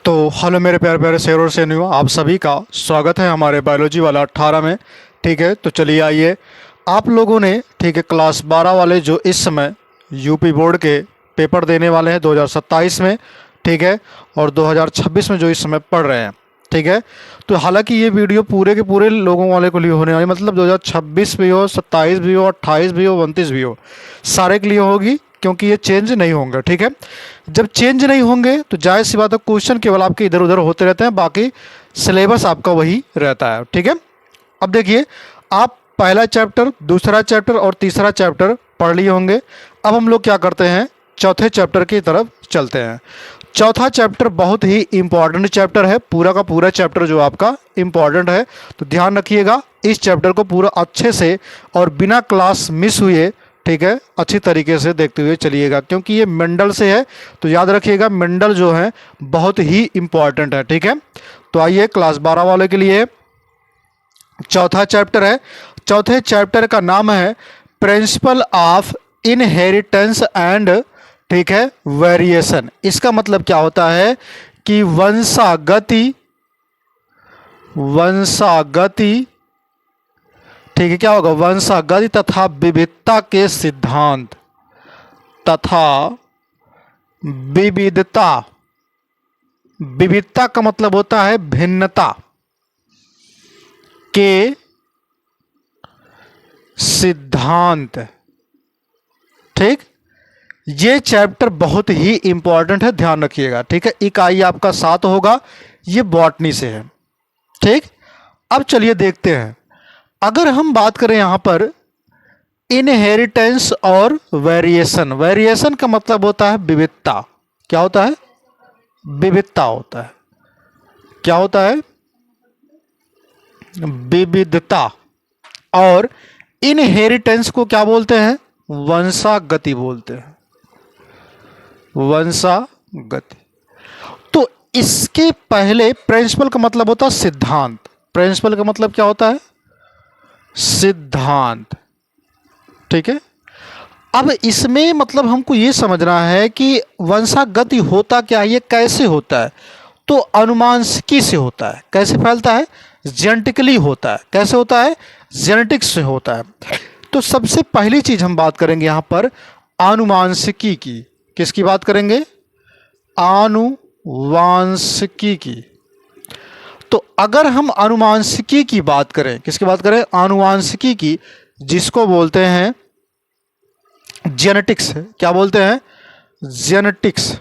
तो हेलो मेरे प्यारे प्यारे शेर और शेरनियों, आप सभी का स्वागत है हमारे बायोलॉजी वाला 18 में। ठीक है, तो चलिए आइए। आप लोगों ने ठीक है क्लास 12 वाले जो इस समय यूपी बोर्ड के पेपर देने वाले हैं 2027 में, ठीक है, और 2026 में जो इस समय पढ़ रहे हैं, ठीक है। तो हालांकि ये वीडियो पूरे के पूरे लोगों वाले को लिए होने वाली, मतलब 2026 भी हो, 27 भी हो, 28 भी हो, 29 भी हो, सारे के लिए होगी, क्योंकि ये चेंज नहीं होंगे। ठीक है, जब चेंज नहीं होंगे तो जाहिर सी बात है क्वेश्चन केवल आपके इधर उधर होते रहते हैं, बाकी सिलेबस आपका वही रहता है। ठीक है, अब देखिए, आप पहला चैप्टर, दूसरा चैप्टर और तीसरा चैप्टर पढ़ लिए होंगे। अब हम लोग क्या करते हैं, चौथे चैप्टर की तरफ चलते हैं। चौथा चैप्टर बहुत ही इंपॉर्टेंट चैप्टर है, पूरा का पूरा चैप्टर जो आपका इंपॉर्टेंट है, तो ध्यान रखिएगा इस चैप्टर को पूरा अच्छे से और बिना क्लास मिस हुए, ठीक है, अच्छी तरीके से देखते हुए चलिएगा, क्योंकि ये मेंडल से है, तो याद रखिएगा मेंडल जो है बहुत ही इंपॉर्टेंट है। ठीक है, तो आइए क्लास 12 वाले के लिए चौथा चैप्टर है। चौथे चैप्टर का नाम है प्रिंसिपल ऑफ इनहेरिटेंस एंड, ठीक है, वेरिएशन। इसका मतलब क्या होता है कि वंशागति, ठीक है, क्या होगा, वंशागति तथा विविधता के सिद्धांत तथा विविधता। विविधता का मतलब होता है भिन्नता के सिद्धांत। ठीक, ये चैप्टर बहुत ही इंपॉर्टेंट है, ध्यान रखिएगा। ठीक है, इकाई आपका 7 होगा, ये बॉटनी से है। ठीक, अब चलिए देखते हैं। अगर हम बात करें यहां पर इनहेरिटेंस और वेरिएशन, वेरिएशन का मतलब होता है विविधता। क्या होता है, विविधता होता है। क्या होता है, विविधता। और इनहेरिटेंस को क्या बोलते हैं, वंशागति बोलते हैं, वंशागति। तो इसके पहले प्रिंसिपल का मतलब होता है सिद्धांत। प्रिंसिपल का मतलब क्या होता है, सिद्धांत। ठीक है, अब इसमें मतलब हमको ये समझना है कि वंशागति होता क्या है, ये कैसे होता है। तो अनुमांशिकी से होता है। कैसे फैलता है, जेनेटिकली होता है। कैसे होता है, जेनेटिक्स से होता है। तो सबसे पहली चीज हम बात करेंगे यहां पर आनुवांशिकी की। किसकी बात करेंगे, आनुवांशिकी की। तो अगर हम आनुवांशिकी की बात करें, किसकी बात करें, आनुवांशिकी की, जिसको बोलते हैं जेनेटिक्स। क्या बोलते हैं, जेनेटिक्स।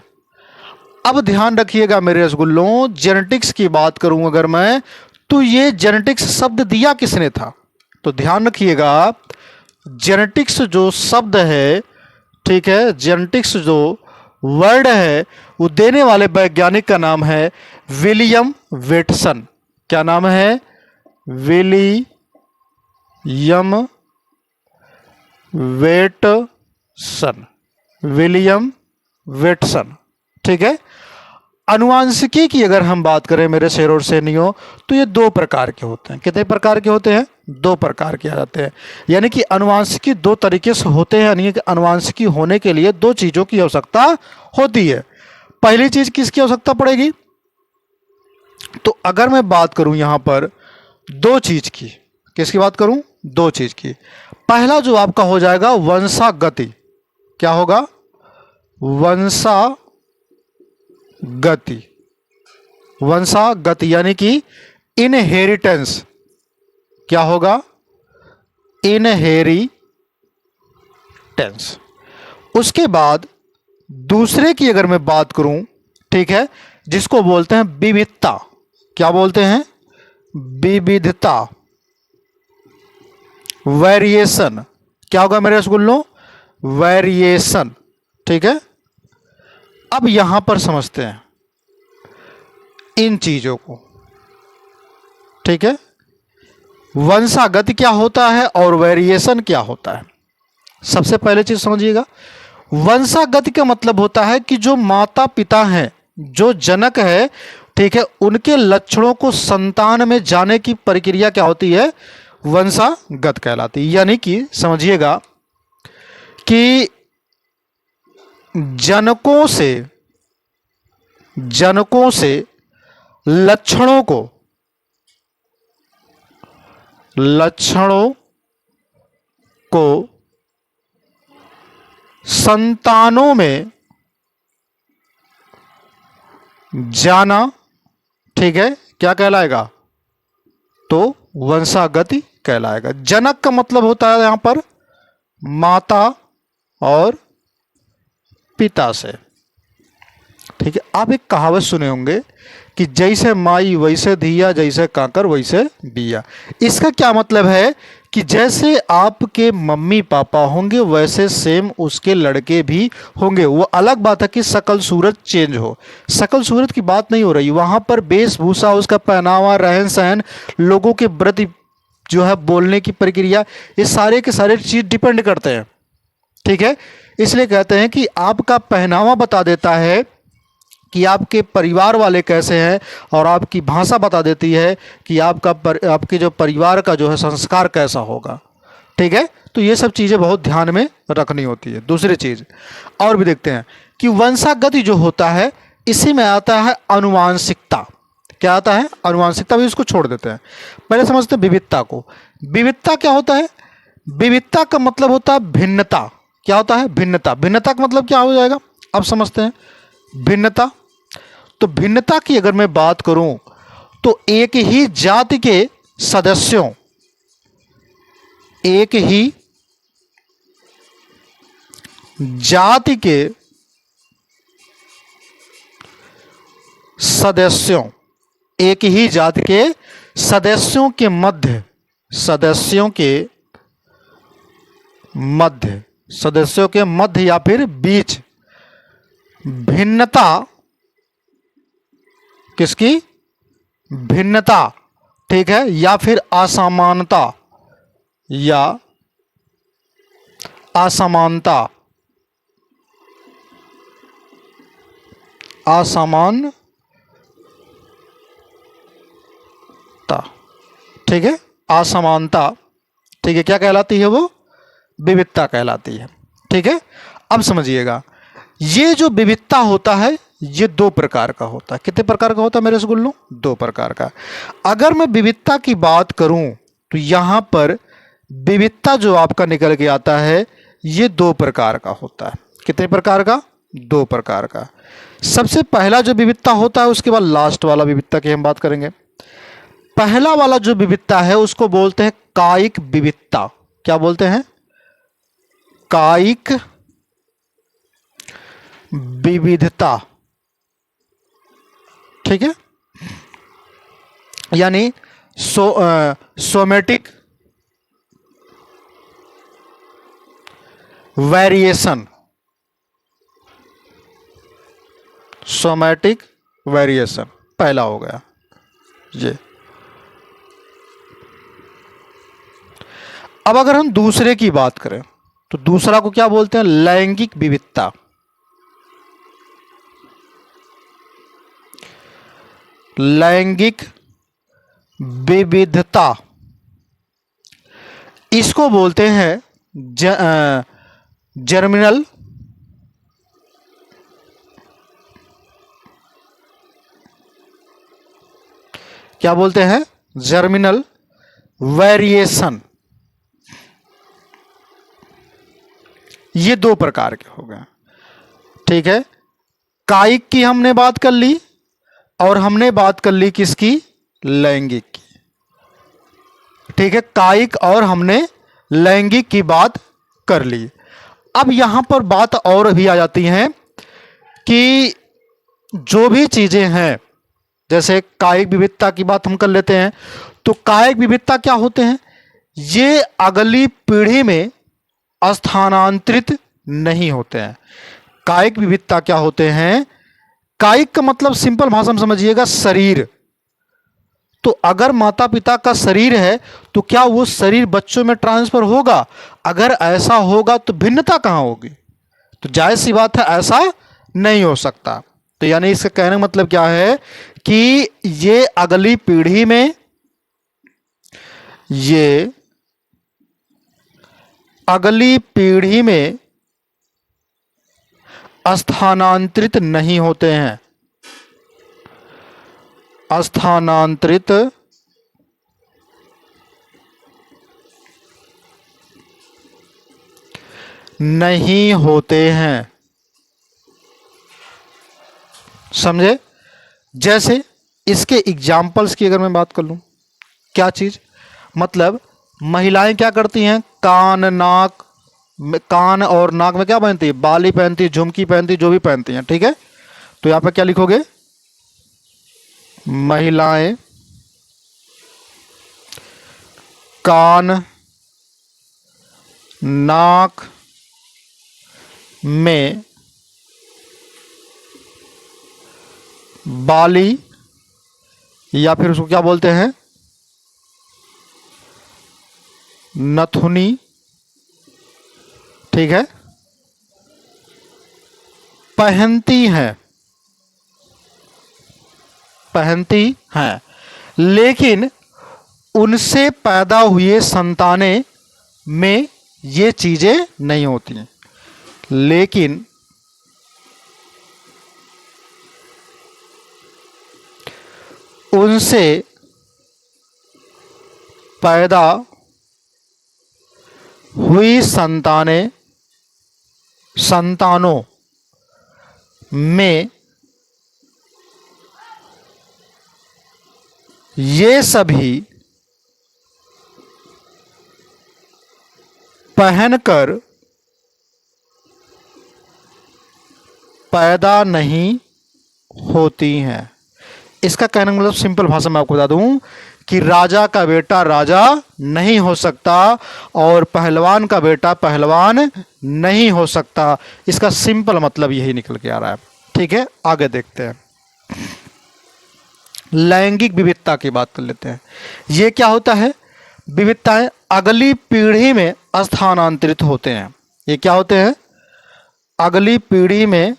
अब ध्यान रखिएगा मेरे रसगुल्लों, जेनेटिक्स की बात करूं अगर मैं, तो ये जेनेटिक्स शब्द दिया किसने था। तो ध्यान रखिएगा, जेनेटिक्स जो शब्द है, ठीक है, जेनेटिक्स जो वर्ड है, वो देने वाले वैज्ञानिक का नाम है विलियम वेटसन। क्या नाम है, विलियम वेटसन, विलियम वेटसन। ठीक है, अनुवांशिकी की अगर हम बात करें मेरे शेर और शेरनियों, तो ये 2 प्रकार के होते हैं। कितने प्रकार के होते हैं, 2 प्रकार के आ जाते हैं। यानी कि अनुवांशिकी 2 तरीके से होते हैं। यानी कि अनुवांशिकी होने के लिए 2 चीजों की आवश्यकता होती है। पहली चीज किसकी आवश्यकता पड़ेगी, तो अगर मैं बात करूं यहां पर 2 चीज की, किसकी बात करूं, 2 चीज की। पहला जो आपका हो जाएगा वंशागति। क्या होगा, वंशागति। वंशागति यानी कि इनहेरिटेंस। क्या होगा, इनहेरिटेंस। उसके बाद दूसरे की अगर मैं बात करूं, ठीक है, जिसको बोलते हैं विविधता। क्या बोलते हैं, विविधता, वेरिएशन। क्या होगा मेरे रसगुल्लों, वेरिएशन। ठीक है, अब यहां पर समझते हैं इन चीजों को। ठीक है, वंशागति क्या होता है और वेरिएशन क्या होता है। सबसे पहले चीज समझिएगा, वंशागति का मतलब होता है कि जो माता पिता हैं, जो जनक है, ठीक है, उनके लक्षणों को संतान में जाने की प्रक्रिया क्या होती है, वंशागत कहलाती है। यानी कि समझिएगा कि जनकों से लक्षणों को संतानों में जाना, ठीक है, क्या कहलाएगा? तो वंशागति कहलाएगा। जनक का मतलब होता है यहां पर माता और पिता से, ठीक है। आप एक कहावत सुने होंगे कि जैसे माई वैसे धिया, जैसे काकर वैसे बिया। इसका क्या मतलब है कि जैसे आपके मम्मी पापा होंगे वैसे सेम उसके लड़के भी होंगे। वो अलग बात है कि शकल सूरत चेंज हो, शकल सूरत की बात नहीं हो रही वहां पर। वेशभूषा, उसका पहनावा, रहन सहन, लोगों के प्रति जो है बोलने की प्रक्रिया, ये सारे के सारे चीज डिपेंड करते हैं, ठीक है। इसलिए कहते हैं कि आपका पहनावा बता देता है कि आपके परिवार वाले कैसे हैं, और आपकी भाषा बता देती है कि आपके जो परिवार का जो है संस्कार कैसा होगा, ठीक है। तो ये सब चीज़ें बहुत ध्यान में रखनी होती है। दूसरी चीज़ और भी देखते हैं कि वंशागति जो होता है इसी में आता है अनुवांशिकता। क्या आता है? अनुवांशिकता। भी इसको छोड़ देते हैं, पहले समझते हैं विविधता को। विविधता क्या होता है? विविधता का मतलब होता है भिन्नता। क्या होता है? भिन्नता। भिन्नता का मतलब क्या हो जाएगा अब समझते हैं। भिन्नता, तो भिन्नता की अगर मैं बात करूं तो एक ही जाति के सदस्यों, एक ही जाति के सदस्यों, एक ही जाति के सदस्यों के मध्य, सदस्यों के मध्य या फिर बीच भिन्नता, किसकी? भिन्नता, ठीक है, या फिर असमानता या असमानता, असमानता, ठीक है, असमानता, ठीक है, क्या कहलाती है वो? विविधता कहलाती है, ठीक है। अब समझिएगा, ये जो विविधता होता है ये दो प्रकार का होता है। कितने प्रकार का होता है मेरे रसगुल्लों? दो प्रकार का। अगर मैं विविधता की बात करूं तो यहां पर विविधता जो आपका निकल के आता है ये दो प्रकार का होता है। कितने प्रकार का? दो प्रकार का। सबसे पहला जो विविधता होता है, उसके बाद लास्ट वाला विविधता की हम बात करेंगे। पहला वाला जो विविधता है उसको बोलते हैं कायिक विविधता। क्या बोलते हैं? कायिक विविधता, ठीक है, यानी सोमेटिक वेरिएशन, सोमेटिक वेरिएशन पहला हो गया ये। अब अगर हम दूसरे की बात करें तो दूसरा को क्या बोलते हैं? लैंगिक विविधता। लैंगिक विविधता इसको बोलते हैं जर्मिनल क्या बोलते हैं? Germinal variation. ये दो प्रकार के हो गए, ठीक है। कायिक की हमने बात कर ली और हमने बात कर ली किसकी? लैंगिक की, ठीक है। कायिक और हमने लैंगिक की बात कर ली। अब यहां पर बात और भी आ जाती है कि जो भी चीजें हैं, जैसे कायिक विविधता की बात हम कर लेते हैं, तो कायिक विविधता क्या होते हैं? ये अगली पीढ़ी में स्थानांतरित नहीं होते हैं। कायिक विविधता क्या होते हैं? कायिक का मतलब सिंपल भाषा में समझिएगा, शरीर। तो अगर माता पिता का शरीर है तो क्या वो शरीर बच्चों में ट्रांसफर होगा? अगर ऐसा होगा तो भिन्नता कहां होगी? तो जायज सी बात है, ऐसा नहीं हो सकता। तो यानी इसका कहने का मतलब क्या है कि ये अगली पीढ़ी में, ये अगली पीढ़ी में स्थानांतरित नहीं होते हैं, स्थानांतरित नहीं होते हैं। समझे? जैसे इसके एग्जाम्पल्स की अगर मैं बात कर लूं, क्या चीज मतलब महिलाएं क्या करती हैं, कान और नाक में क्या पहनती है, बाली पहनती है, झुमकी पहनती है, जो भी पहनती हैं, ठीक है। तो यहां पे क्या लिखोगे, महिलाएं कान नाक में बाली, या फिर उसको क्या बोलते हैं, नथुनी, ठीक है, पहनती हैं, लेकिन उनसे पैदा हुए संतानें में ये चीजें नहीं होती हैं। लेकिन उनसे पैदा हुई संतानों में ये सभी पहनकर पैदा नहीं होती हैं। इसका कहने का मतलब सिंपल भाषा में आपको बता दूं कि राजा का बेटा राजा नहीं हो सकता और पहलवान का बेटा पहलवान नहीं हो सकता। इसका सिंपल मतलब यही निकल के आ रहा है, ठीक है। आगे देखते हैं, लैंगिक विविधता की बात कर लेते हैं। ये क्या होता है, विविधताएं अगली पीढ़ी में स्थानांतरित होते हैं। ये क्या होते हैं, अगली पीढ़ी में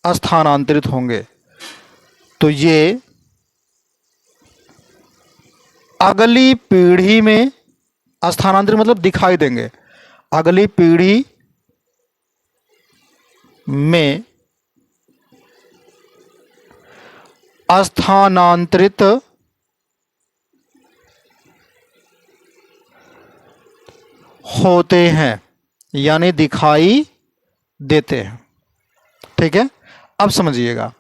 स्थानांतरित होंगे। तो ये अगली पीढ़ी में स्थानांतरित मतलब दिखाई देंगे, अगली पीढ़ी में स्थानांतरित होते हैं, यानी दिखाई देते हैं, ठीक है। अब समझिएगा,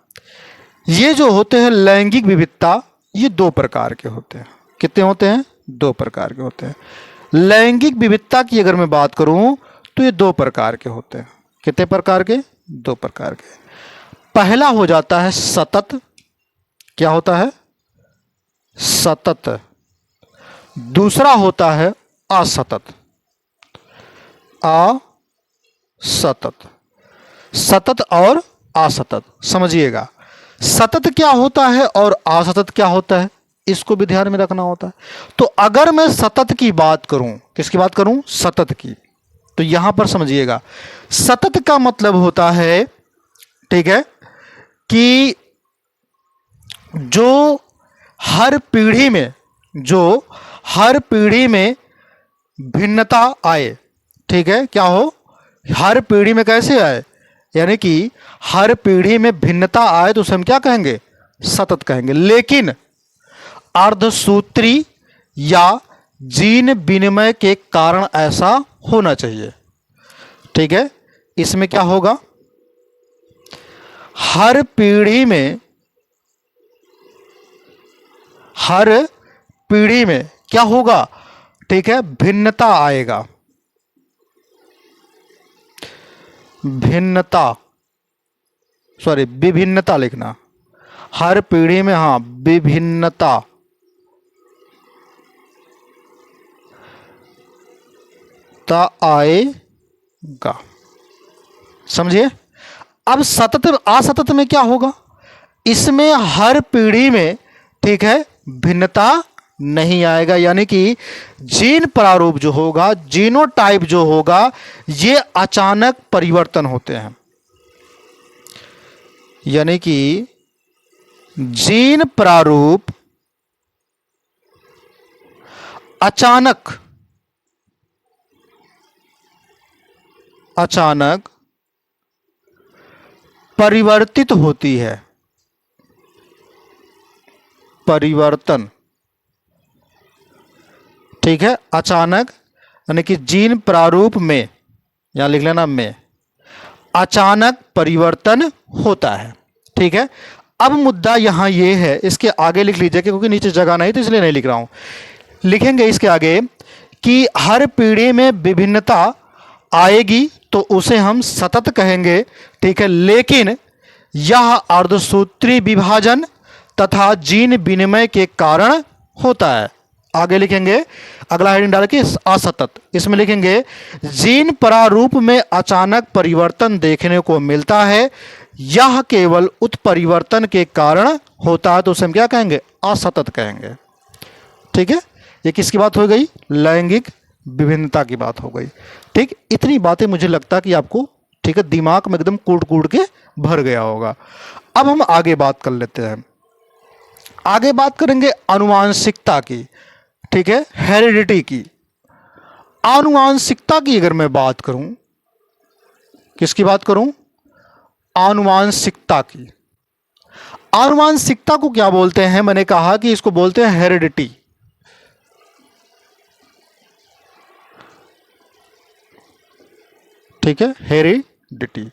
ये जो होते हैं लैंगिक विविधता, ये दो प्रकार के होते हैं। कितने होते हैं, दो प्रकार के होते हैं। लैंगिक विविधता की अगर मैं बात करूं तो ये दो प्रकार के होते हैं। कितने प्रकार के, दो प्रकार के। पहला हो जाता है सतत, क्या होता है, सतत। दूसरा होता है असतत, असतत। सतत और असतत समझिएगा। सतत क्या होता है और असतत क्या होता है, इसको भी ध्यान में रखना होता है। तो अगर मैं सतत की बात करूं, किसकी बात करूं, सतत की, तो यहां पर समझिएगा, सतत का मतलब होता है, ठीक है, कि जो हर पीढ़ी में भिन्नता आए, ठीक है, क्या हो, हर पीढ़ी में कैसे आए, यानी कि हर पीढ़ी में भिन्नता आए तो उसे हम क्या कहेंगे, सतत कहेंगे। लेकिन अर्धसूत्री या जीन विनिमय के कारण ऐसा होना चाहिए, ठीक है। इसमें क्या होगा, हर पीढ़ी में क्या होगा, ठीक है, भिन्नता आएगा, विभिन्नता लिखना, हर पीढ़ी में, हाँ, विभिन्नता आएगा, समझिए। अब सतत असतत में क्या होगा, इसमें हर पीढ़ी में, ठीक है, भिन्नता नहीं आएगा, यानी कि जीन प्रारूप जो होगा, जीनोटाइप जो होगा, ये अचानक परिवर्तन होते हैं, यानी कि जीन प्रारूप अचानक परिवर्तित होती है, परिवर्तन, ठीक है, अचानक यानी कि जीन प्रारूप में, यहां लिख लेना में, अचानक परिवर्तन होता है। ठीक है, अब मुद्दा यहां यह है, इसके आगे लिख लीजिए क्योंकि नीचे जगह नहीं तो इसलिए नहीं लिख रहा हूं। लिखेंगे इसके आगे कि हर पीढ़ी में विभिन्नता आएगी तो उसे हम सतत कहेंगे। ठीक है, लेकिन यह अर्धसूत्री विभाजन तथा जीन विनिमय के कारण होता है। आगे लिखेंगे, अगला हेडिंग डाल के असतत, इसमें लिखेंगे जीन प्रारूप में अचानक परिवर्तन देखने को मिलता है, यह केवल उत्परिवर्तन के कारण होता है, तो उसे हम क्या कहेंगे, असतत कहेंगे। ठीक है, ये किसकी बात हो गई, लैंगिक विभिन्नता की बात हो गई। ठीक, इतनी बातें मुझे लगता कि आपको, ठीक है, दिमाग में एकदम कूट कूट के भर गया होगा। अब हम आगे बात कर लेते हैं, आगे बात करेंगे आनुवांशिकता की। ठीक है, हेरिडिटी की। आनुवांशिकता की अगर मैं बात करूं, किसकी बात करूं, आनुवांशिकता की। आनुवांशिकता को क्या बोलते हैं, मैंने कहा कि इसको बोलते हैं हेरिडिटी। ठीक है, हेरिडिटी।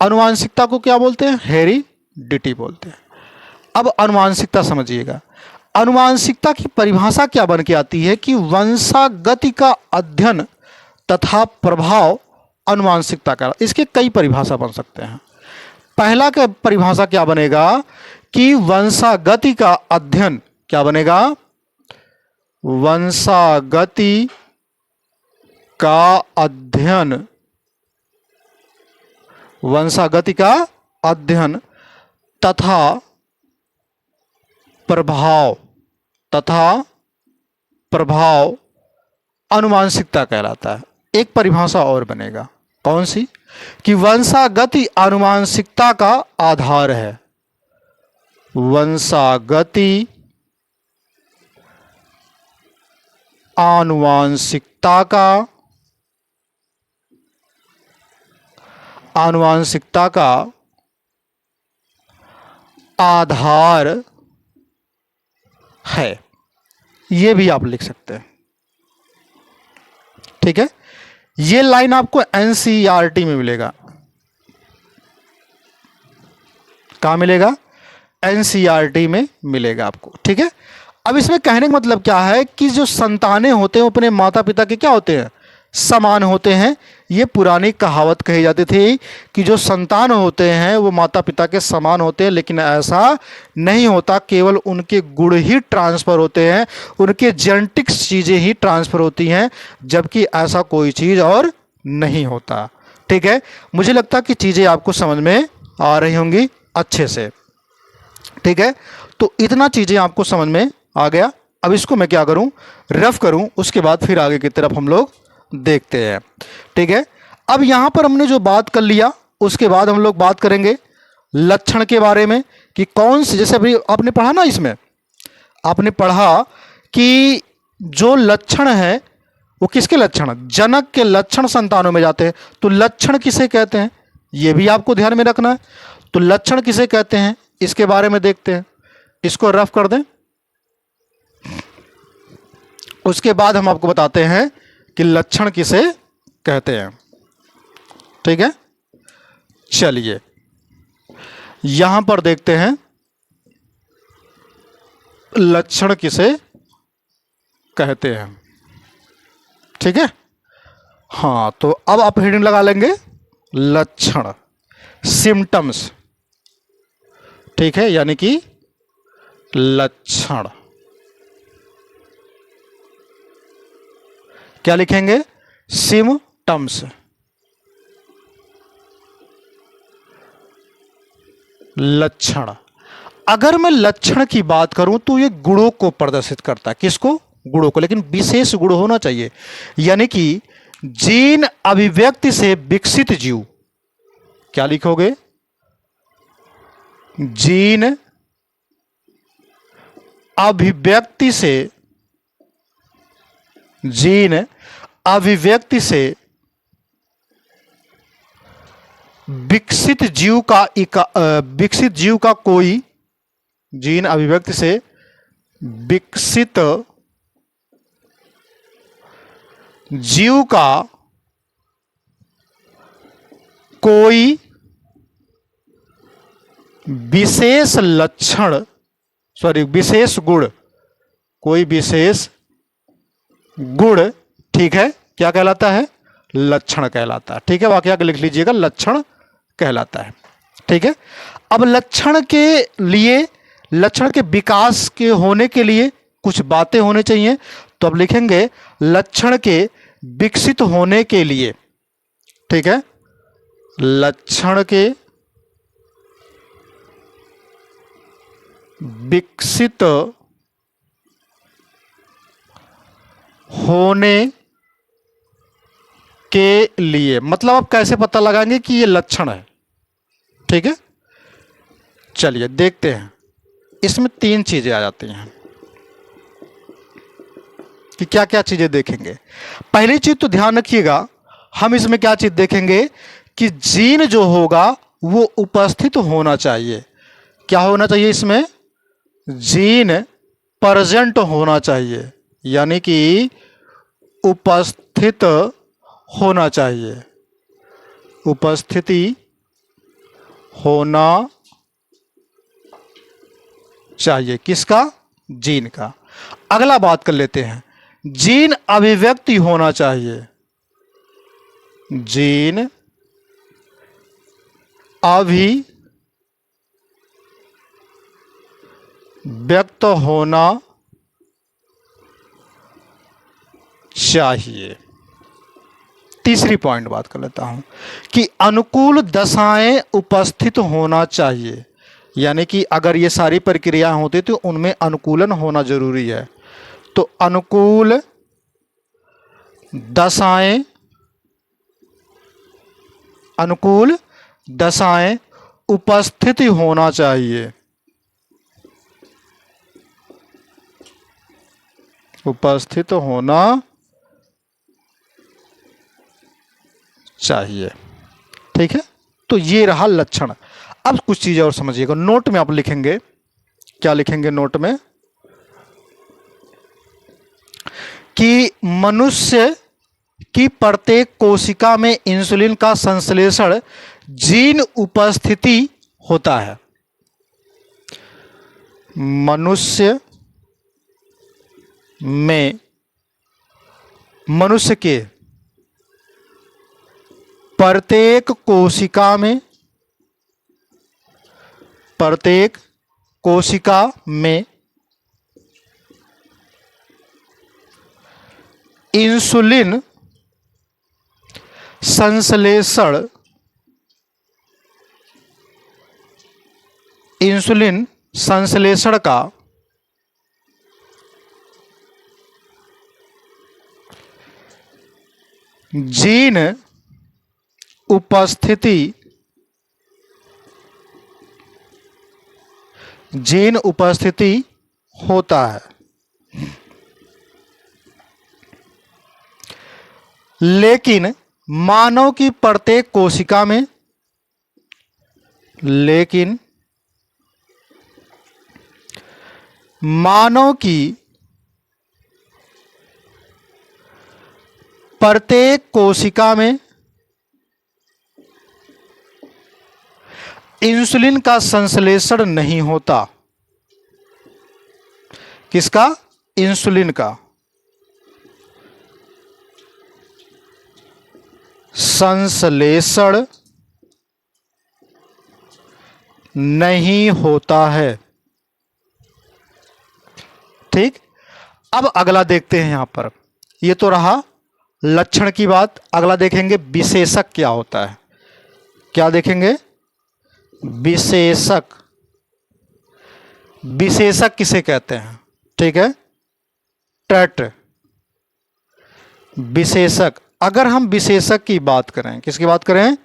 आनुवांशिकता को क्या बोलते हैं, हेरिडिटी बोलते हैं। अब आनुवांशिकता समझिएगा, आनुवांशिकता की परिभाषा क्या बन के आती है कि वंशागति का अध्ययन तथा प्रभाव आनुवांशिकता का। इसके कई परिभाषा बन सकते हैं। पहला का परिभाषा क्या बनेगा कि वंशागति का अध्ययन, क्या बनेगा, वंशागति का अध्ययन, वंशागति का अध्ययन तथा प्रभाव, तथा प्रभाव आनुवांशिकता कहलाता है। एक परिभाषा और बनेगा, कौन सी, कि वंशागति आनुवांशिकता का आधार है। वंशागति आनुवांशिकता का, आनुवांशिकता का आधार है, ये भी आप लिख सकते हैं। ठीक है, ये लाइन आपको एनसीईआरटी में मिलेगा। कहां मिलेगा, एनसीईआरटी में मिलेगा आपको। ठीक है, अब इसमें कहने का मतलब क्या है कि जो संतानें होते हैं अपने माता पिता के क्या होते हैं, समान होते हैं। ये पुरानी कहावत कही जाती थी कि जो संतान होते हैं वो माता पिता के समान होते हैं, लेकिन ऐसा नहीं होता, केवल उनके गुण ही ट्रांसफर होते हैं, उनके जेनेटिक्स चीज़ें ही ट्रांसफर होती हैं, जबकि ऐसा कोई चीज़ और नहीं होता। ठीक है, मुझे लगता है कि चीज़ें आपको समझ में आ रही होंगी अच्छे से। ठीक है, तो इतना चीज़ें आपको समझ में आ गया। अब इसको मैं क्या करूं, रफ करूं, उसके बाद फिर आगे की तरफ हम लोग देखते हैं। ठीक है, अब यहां पर हमने जो बात कर लिया, उसके बाद हम लोग बात करेंगे लक्षण के बारे में कि कौन से, जैसे अभी आपने पढ़ा ना, इसमें आपने पढ़ा कि जो लक्षण है वो किसके लक्षण, जनक के लक्षण संतानों में जाते हैं। तो लक्षण किसे कहते हैं, ये भी आपको ध्यान में रखना है। तो लक्षण किसे कहते हैं, इसके बारे में देखते हैं। इसको रफ कर दें, उसके बाद हम आपको बताते हैं कि लक्षण किसे कहते हैं। ठीक है, चलिए यहां पर देखते हैं लक्षण किसे कहते हैं। ठीक है, हाँ, तो अब आप हेडिंग लगा लेंगे लक्षण, सिम्टम्स। ठीक है, यानी कि लक्षण क्या लिखेंगे, सिम्टम्स। लक्षण, अगर मैं लक्षण की बात करूं तो ये गुणों को प्रदर्शित करता है। किसको, गुणों को, लेकिन विशेष गुण होना चाहिए। यानी कि जीन अभिव्यक्ति से विकसित जीव, क्या लिखोगे, जीन अभिव्यक्ति से, जीन अभिव्यक्ति से विकसित जीव का कोई, जीन अभिव्यक्ति से विकसित जीव का कोई विशेष लक्षण, विशेष गुण, कोई विशेष गुण, ठीक है, क्या कहलाता है? लक्षण कहलाता है। ठीक है, वाक्य लिख लीजिएगा, लक्षण कहलाता है। ठीक है, अब लक्षण के लिए, लक्षण के विकास के होने के लिए कुछ बातें होने चाहिए। तो अब लिखेंगे लक्षण के विकसित होने के लिए, ठीक है, लक्षण के विकसित होने के लिए, मतलब आप कैसे पता लगाएंगे कि ये लक्षण है? ठीक है, चलिए देखते हैं। इसमें 3 चीजें आ जाती हैं कि क्या क्या चीजें देखेंगे। पहली चीज तो ध्यान रखिएगा, हम इसमें क्या चीज देखेंगे कि जीन जो होगा वो उपस्थित होना चाहिए। क्या होना चाहिए इसमें? जीन प्रेजेंट होना चाहिए, यानी कि उपस्थित होना चाहिए, उपस्थिति होना चाहिए। किसका? जीन का। अगला बात कर लेते हैं, जीन अभिव्यक्ति होना चाहिए, जीन अभिव्यक्त होना चाहिए। तीसरी पॉइंट बात कर लेता हूं कि अनुकूल दशाएं उपस्थित होना चाहिए, यानी कि अगर ये सारी प्रक्रिया होती तो उनमें अनुकूलन होना जरूरी है। तो अनुकूल दशाएं, अनुकूल दशाएं उपस्थित होना चाहिए, उपस्थित होना चाहिए। ठीक है, तो ये रहा लक्षण। अब कुछ चीजें और समझिएगा। नोट में आप लिखेंगे, क्या लिखेंगे नोट में? कि मनुष्य की प्रत्येक कोशिका में इंसुलिन का संश्लेषण जीन उपस्थिति होता है। मनुष्य में, मनुष्य के प्रत्येक कोशिका में, प्रत्येक कोशिका में इंसुलिन संश्लेषण, इंसुलिन संश्लेषण का जीन उपस्थिति, जीन उपस्थिति होता है। लेकिन मानव की प्रत्येक कोशिका में, लेकिन मानव की प्रत्येक कोशिका में इंसुलिन का संश्लेषण नहीं होता। किसका? इंसुलिन का संश्लेषण नहीं होता है। ठीक, अब अगला देखते हैं। यहां पर ये तो रहा लक्षण की बात। अगला देखेंगे विशेषक क्या होता है। क्या देखेंगे? विशेषक। विशेषक किसे कहते हैं? ठीक है, ट्रेट। विशेषक, अगर हम विशेषक की बात करें, किसकी बात करें?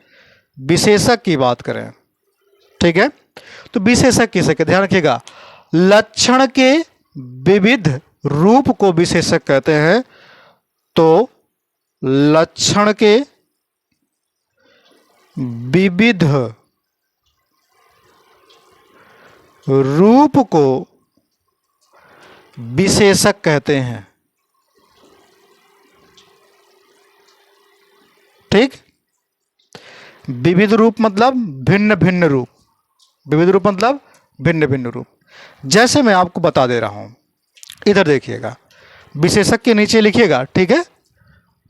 विशेषक की बात करें। ठीक है, तो विशेषक किसे कहते हैं? ध्यान रखिएगा, लक्षण के विविध रूप को विशेषक कहते हैं। तो लक्षण के विविध रूप को विशेषक कहते हैं। ठीक, विविध रूप मतलब भिन्न भिन्न रूप, विविध रूप मतलब भिन्न भिन्न रूप। जैसे मैं आपको बता दे रहा हूं, इधर देखिएगा, विशेषक के नीचे लिखिएगा। ठीक है,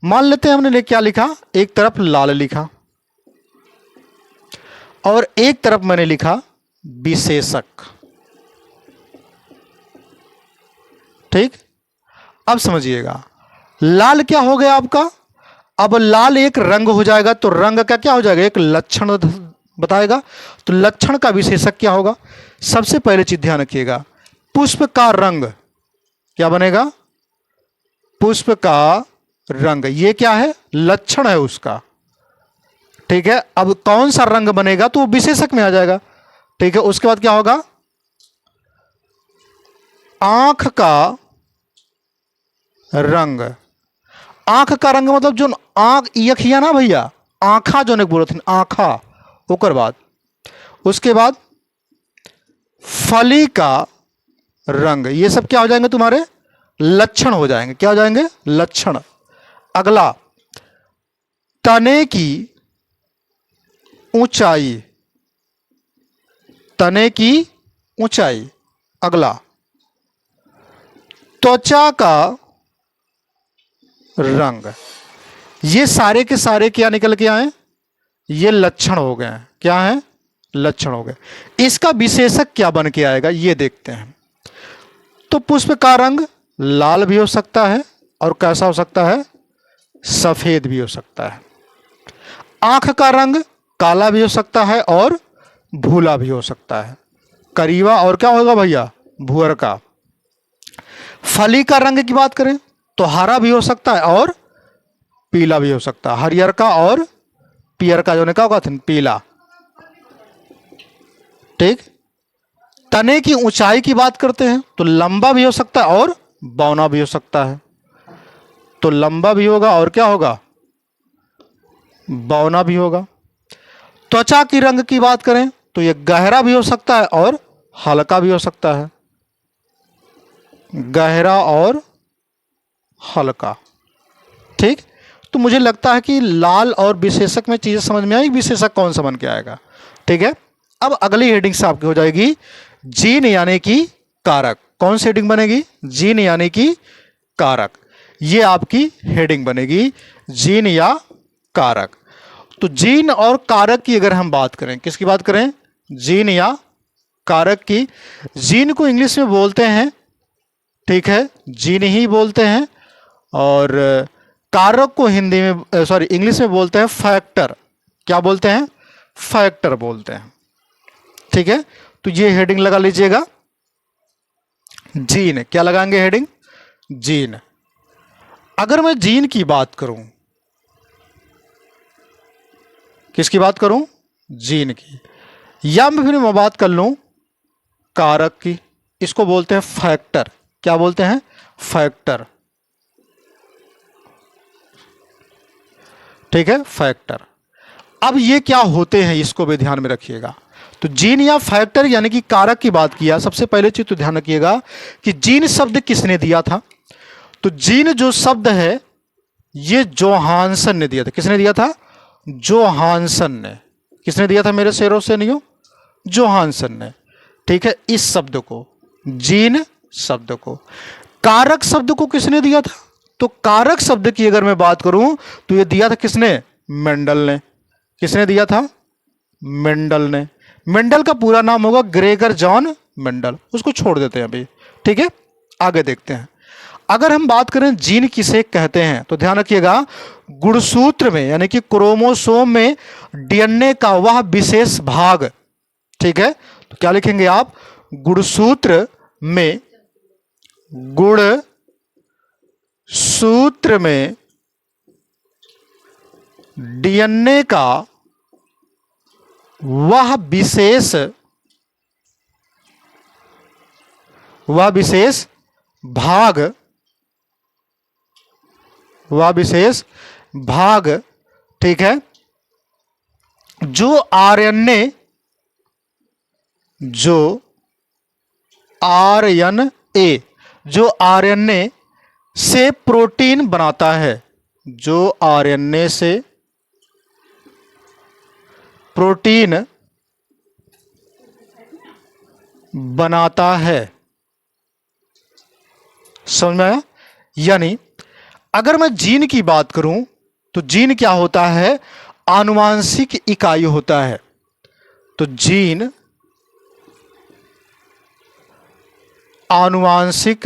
मान लेते हैं हमने क्या लिखा, एक तरफ लाल लिखा और एक तरफ मैंने लिखा विशेषक। ठीक, अब समझिएगा, लाल क्या हो गया आपका, अब लाल एक रंग हो जाएगा, तो रंग का क्या हो जाएगा, एक लक्षण बताएगा। तो लक्षण का विशेषक क्या होगा, सबसे पहले चीज ध्यान रखिएगा, पुष्प का रंग क्या बनेगा, पुष्प का रंग, ये क्या है, लक्षण है उसका। ठीक है, अब कौन सा रंग बनेगा तो वो विशेषक में आ जाएगा। ठीक है, उसके बाद क्या होगा, आंख का रंग, आंख का रंग मतलब जो आंख यखिया ना भैया, आंखा जो ने बोलते हैं, आंखा, ओकर बाद उसके बाद फली का रंग, ये सब क्या हो जाएंगे तुम्हारे, लक्षण हो जाएंगे। क्या हो जाएंगे, लक्षण। अगला, तने की ऊंचाई, तने की ऊंचाई। अगला, त्वचा का रंग। ये सारे के सारे क्या निकल के आए, ये लक्षण हो गए। क्या है, लक्षण हो गए। इसका विशेषक क्या बन के आएगा ये देखते हैं। तो पुष्प का रंग लाल भी हो सकता है और कैसा हो सकता है, सफेद भी हो सकता है। आंख का रंग काला भी हो सकता है और भूला भी हो सकता है, करीवा और क्या होगा भैया, भूअर का। फली का रंग की बात करें तो हरा भी हो सकता है और पीला भी हो सकता है, हरियर का और पियर का जो ने क्या होगा, पीला। ठीक, तने की ऊंचाई की बात करते हैं तो लंबा भी हो सकता है और बौना भी हो सकता है। तो लंबा भी होगा और क्या होगा, बौना भी होगा। त्वचा की रंग की बात करें तो यह गहरा भी हो सकता है और हल्का भी हो सकता है, गहरा और हल्का। ठीक, तो मुझे लगता है कि लाल और विशेषक में चीजें समझ में आई, विशेषक कौन सा बन के आएगा। ठीक है, अब अगली हेडिंग से आपकी हो जाएगी जीन यानी कि कारक। कौन सी हेडिंग बनेगी, जीन यानी कि कारक। ये आपकी हेडिंग बनेगी, जीन या कारक। तो जीन और कारक की अगर हम बात करें, किसकी बात करें, जीन या कारक की। जीन को इंग्लिश में बोलते हैं, ठीक है, जीन ही बोलते हैं, और कारक को हिंदी में सॉरी इंग्लिश में बोलते हैं फैक्टर। क्या बोलते हैं, फैक्टर बोलते हैं। ठीक है, तो ये हेडिंग लगा लीजिएगा, जीन। क्या लगाएंगे हेडिंग, जीन। अगर मैं जीन की बात करूं, किसकी बात करूं, जीन की, या मैं फिर मैं बात कर लूं कारक की, इसको बोलते हैं फैक्टर। क्या बोलते हैं, फैक्टर। ठीक है, फैक्टर। अब ये क्या होते हैं इसको भी ध्यान में रखिएगा। तो जीन या फैक्टर यानी कि कारक की बात किया, सबसे पहले चीज तो ध्यान रखिएगा कि जीन शब्द किसने दिया था। तो जीन जो शब्द है ये जोहानसन ने दिया था। किसने दिया था, जोहानसन ने। किसने दिया था मेरे शेरों से नहीं हो, जोहानसन ने। ठीक है, इस शब्द को, जीन शब्द को। कारक शब्द को किसने दिया था, तो कारक शब्द की अगर मैं बात करूं तो ये दिया था किसने, मेंडल ने। किसने दिया था, मेंडल ने। मेंडल का पूरा नाम होगा ग्रेगर जॉन मेंडल, उसको छोड़ देते हैं अभी। ठीक है, आगे देखते हैं। अगर हम बात करें जीन किसे कहते हैं तो ध्यान रखिएगा, गुणसूत्र में यानी कि क्रोमोसोम में डीएनए का वह विशेष भाग। ठीक है, तो क्या लिखेंगे आप, गुणसूत्र में, गुण सूत्र में डीएनए का वह विशेष भाग, वह विशेष भाग, ठीक है, जो आरएनए, जो आरएनए जो आरएनए से प्रोटीन बनाता है, जो आरएनए से प्रोटीन बनाता है। समझ में आया? यानी अगर मैं जीन की बात करूं तो जीन क्या होता है? आनुवांशिक इकाई होता है। तो जीन आनुवांशिक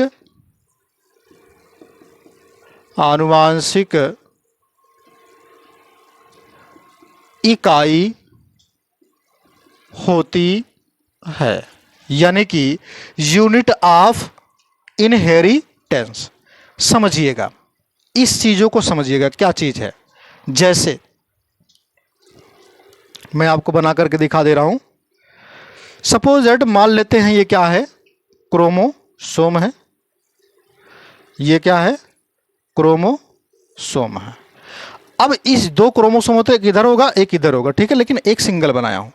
इकाई होती है, यानी कि यूनिट ऑफ इनहेरिटेंस। समझिएगा, इस चीजों को समझिएगा क्या चीज है। जैसे मैं आपको बना करके दिखा दे रहा हूं। सपोज दैट मान लेते हैं ये क्या है? क्रोमोसोम है। ये क्या है? क्रोमोसोम है। अब इस दो क्रोमोसोम होते, एक इधर होगा एक इधर होगा, ठीक है, लेकिन एक सिंगल बनाया हूं।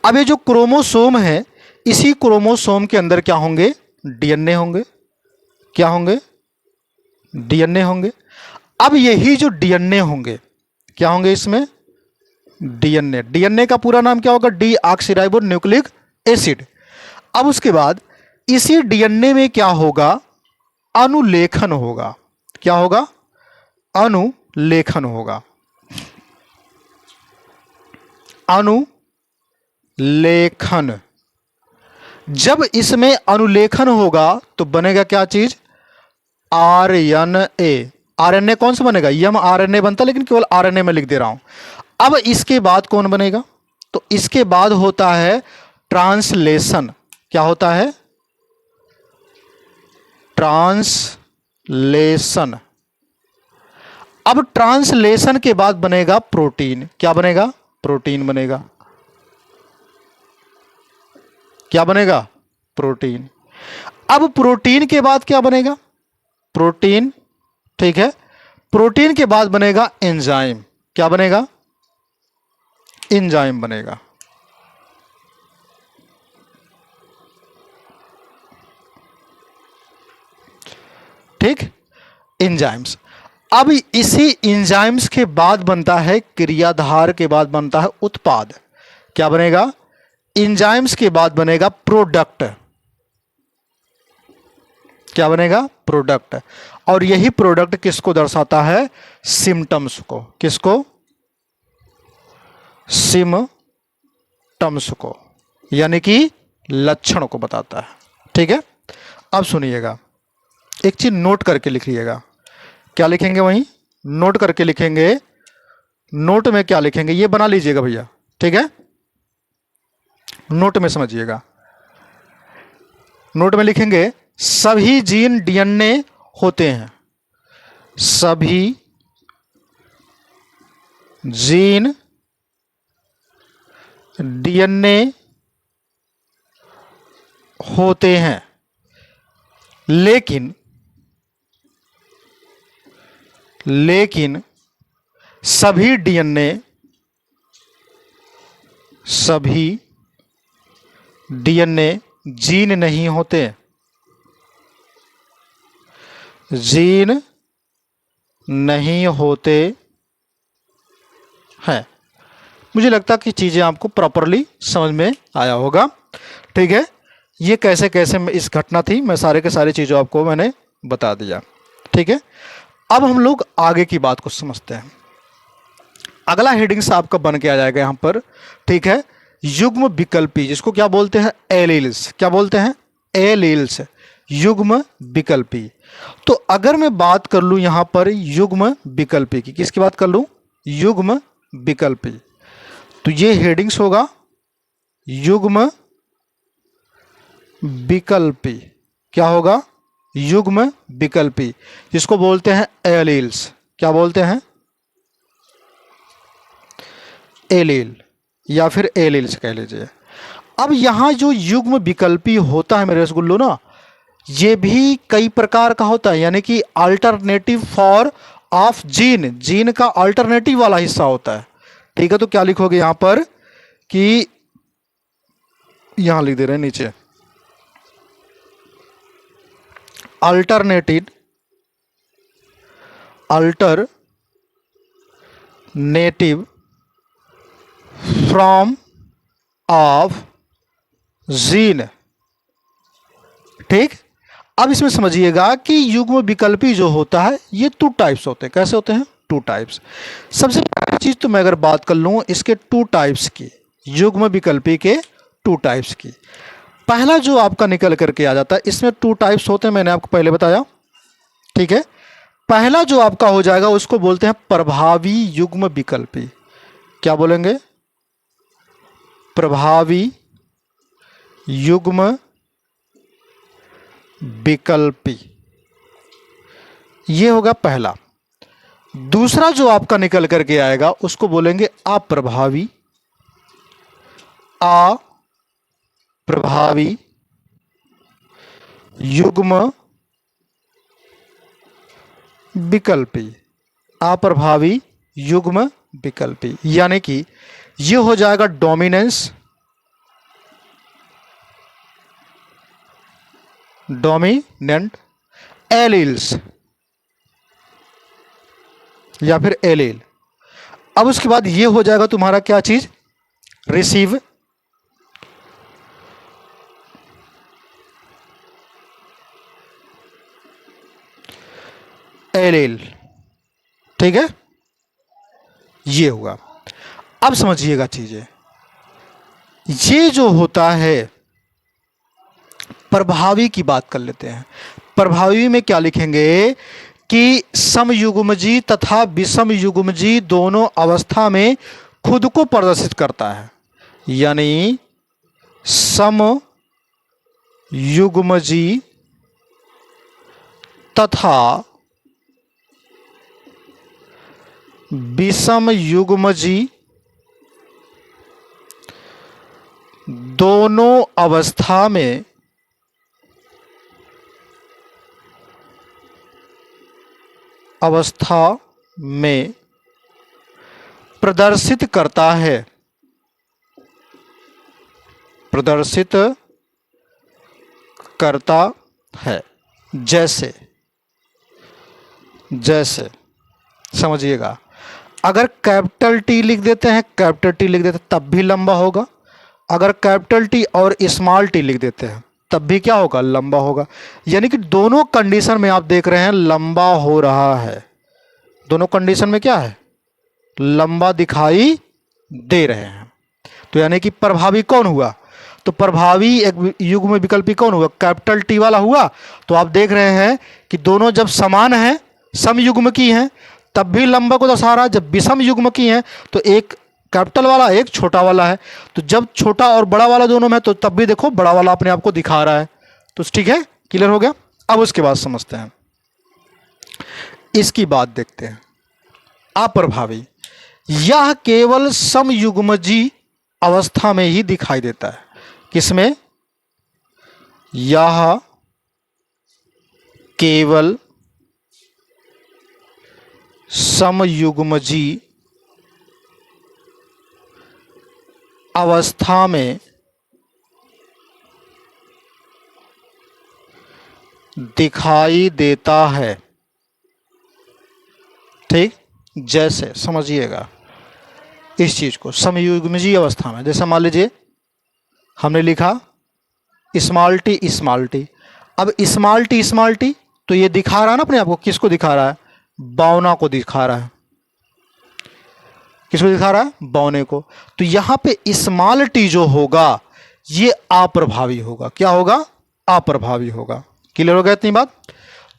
अब ये जो क्रोमोसोम है, इसी क्रोमोसोम के अंदर क्या होंगे? डीएनए होंगे। क्या होंगे? डीएनए होंगे। अब यही जो डीएनए होंगे, क्या होंगे इसमें? डीएनए। डीएनए का पूरा नाम क्या होगा? Deoxyribo nucleic acid. अब उसके बाद इसी डीएनए में क्या होगा? अनुलेखन होगा। क्या होगा? अनुलेखन होगा। अनुलेखन। जब इसमें अनुलेखन होगा तो बनेगा क्या चीज? आरएनए। आरएनए कौन सा बनेगा? एमआरएनए बनता, लेकिन केवल आरएनए में लिख दे रहा हूं। अब इसके बाद कौन बनेगा? तो इसके बाद होता है ट्रांसलेशन। क्या होता है? ट्रांसलेशन। अब ट्रांसलेशन के बाद बनेगा प्रोटीन। क्या बनेगा? प्रोटीन बनेगा। क्या बनेगा? प्रोटीन। अब प्रोटीन के बाद क्या बनेगा? प्रोटीन, ठीक है। प्रोटीन के बाद बनेगा एंजाइम। क्या बनेगा? एंजाइम बनेगा। ठीक, एंजाइम्स। अब इसी एंजाइम्स के बाद बनता है क्रियाधार, के बाद बनता है उत्पाद। क्या बनेगा? एंजाइम्स के बाद बनेगा प्रोडक्ट। क्या बनेगा? प्रोडक्ट। और यही प्रोडक्ट किसको दर्शाता है? सिम्टम्स को। किसको? सिम्टम्स को, यानी कि लक्षण को बताता है। ठीक है। अब सुनिएगा, एक चीज नोट करके लिखिएगा। क्या लिखेंगे? वहीं नोट करके लिखेंगे। नोट में क्या लिखेंगे ये बना लीजिएगा भैया, ठीक है। नोट में समझिएगा। नोट में लिखेंगे सभी जीन डीएनए होते हैं। सभी जीन डीएनए होते हैं, लेकिन सभी डीएनए जीन नहीं होते। जीन नहीं होते हैं। मुझे लगता कि चीजें आपको प्रॉपरली समझ में आया होगा। ठीक है। ये कैसे कैसे इस घटना थी, मैं सारे के सारे चीजों आपको मैंने बता दिया। ठीक है। अब हम लोग आगे की बात को समझते हैं। अगला हेडिंग्स आपका बन के आ जाएगा यहां पर। ठीक है। युग्म विकल्पी, जिसको क्या बोलते हैं? एलील्स। क्या बोलते हैं? एलील्स, युग्म विकल्पी। तो अगर मैं बात कर लूं यहां पर युग्म विकल्पी की, किसकी बात कर लूं? युग्म विकल्पी। तो ये हेडिंग्स होगा युग्म विकल्पी। क्या होगा? युग्म विकल्पी, जिसको बोलते हैं एलील्स। क्या बोलते हैं? एलील या फिर एलील्स कह लीजिए। अब यहां जो युग्म विकल्पी होता है मेरे रसगुल्लो ना, ये भी कई प्रकार का होता है, यानी कि alternative for of gene. Gene का अल्टरनेटिव वाला हिस्सा होता है। ठीक है। तो क्या लिखोगे यहां पर कि यहां लिख दे रहे हैं नीचे, अल्टरनेटिव फ्रॉम ऑफ जीन। ठीक, अब इसमें समझिएगा कि युग्म विकल्पी जो होता है ये 2 टाइप्स होते हैं। कैसे होते हैं? 2 टाइप्स। सबसे पहली चीज तो मैं अगर बात कर लूं इसके 2 टाइप्स की, युग्म विकल्पी के 2 टाइप्स की। पहला जो आपका निकल करके आ जाता है, इसमें 2 टाइप्स होते हैं, मैंने आपको पहले बताया। ठीक है, पहला जो आपका हो जाएगा उसको बोलते हैं प्रभावी युग्म विकल्पी। क्या बोलेंगे? प्रभावी युग्म विकल्पी, ये होगा पहला। दूसरा जो आपका निकल करके आएगा उसको बोलेंगे अप्रभावी युग्म विकल्पी। अप्रभावी युग्म विकल्पी यानी कि ये हो जाएगा डोमिनेंट एलील्स या फिर एलील। अब उसके बाद ये हो जाएगा तुम्हारा क्या चीज? Receive allele. ठीक है, ये होगा। अब समझिएगा चीजें, ये जो होता है प्रभावी की बात कर लेते हैं। प्रभावी में क्या लिखेंगे कि समयुग्मजी तथा विषमयुग्मजी दोनों अवस्था में खुद को प्रदर्शित करता है। यानी समयुग्मजी तथा विषमयुग्मजी दोनों अवस्था में प्रदर्शित करता है। जैसे समझिएगा, अगर कैपिटल टी लिख देते हैं तब भी लंबा होगा। अगर कैपिटल टी और स्मॉल टी लिख देते हैं तब भी क्या होगा? लंबा होगा। यानी कि दोनों कंडीशन में आप देख रहे हैं लंबा हो रहा है। दोनों कंडीशन में क्या है? लंबा दिखाई दे रहे हैं। तो यानी कि प्रभावी कौन हुआ? तो प्रभावी एक युग्म विकल्पी कौन हुआ? कैपिटल टी वाला हुआ। तो आप देख रहे हैं कि दोनों जब समान हैं, समयुग्म की हैं, तब भी लंबा को दर्शा रहा है। जब विषम युग्म की हैं तो एक कैपिटल वाला एक छोटा वाला है। तो जब छोटा और बड़ा वाला दोनों में तो तब भी देखो बड़ा वाला अपने आप को दिखा रहा है। तो ठीक है, क्लियर हो गया। अब उसके बाद समझते हैं, इसकी बात देखते हैं। अप्रभावी, यह केवल समयुग्मजी अवस्था में ही दिखाई देता है। किसमें? यह केवल समयुग्मजी अवस्था में दिखाई देता है। ठीक, जैसे समझिएगा इस चीज को, समयुग्मजी अवस्था में। जैसे मान लीजिए हमने लिखा स्मॉल टी। अब स्मॉल टी तो ये दिखा रहा है ना अपने आप को। किसको दिखा रहा है? बौना को दिखा रहा है। किसको दिखा रहा है? बौने को। तो यहां पे स्मॉल टी जो होगा ये अप्रभावी होगा। क्या होगा? अप्रभावी होगा। क्लियर हो गया इतनी बात?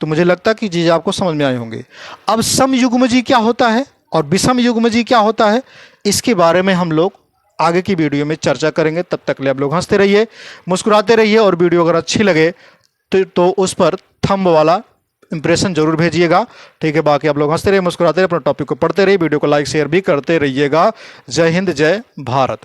तो मुझे लगता है कि चीजें आपको समझ में आई होंगी। अब समयुग्मजी क्या होता है और विषमयुग्मजी क्या होता है, इसके बारे में हम लोग आगे की वीडियो में चर्चा करेंगे। तब तक ले आप लोग हंसते रहिए, मुस्कुराते रहिए, और वीडियो अगर अच्छी लगे तो उस पर थंब वाला इंप्रेशन जरूर भेजिएगा। ठीक है, बाकी आप लोग हंसते रहिए, मुस्कुराते रहिए, अपना टॉपिक को पढ़ते रहिए, वीडियो को लाइक शेयर भी करते रहिएगा। जय हिंद, जय भारत।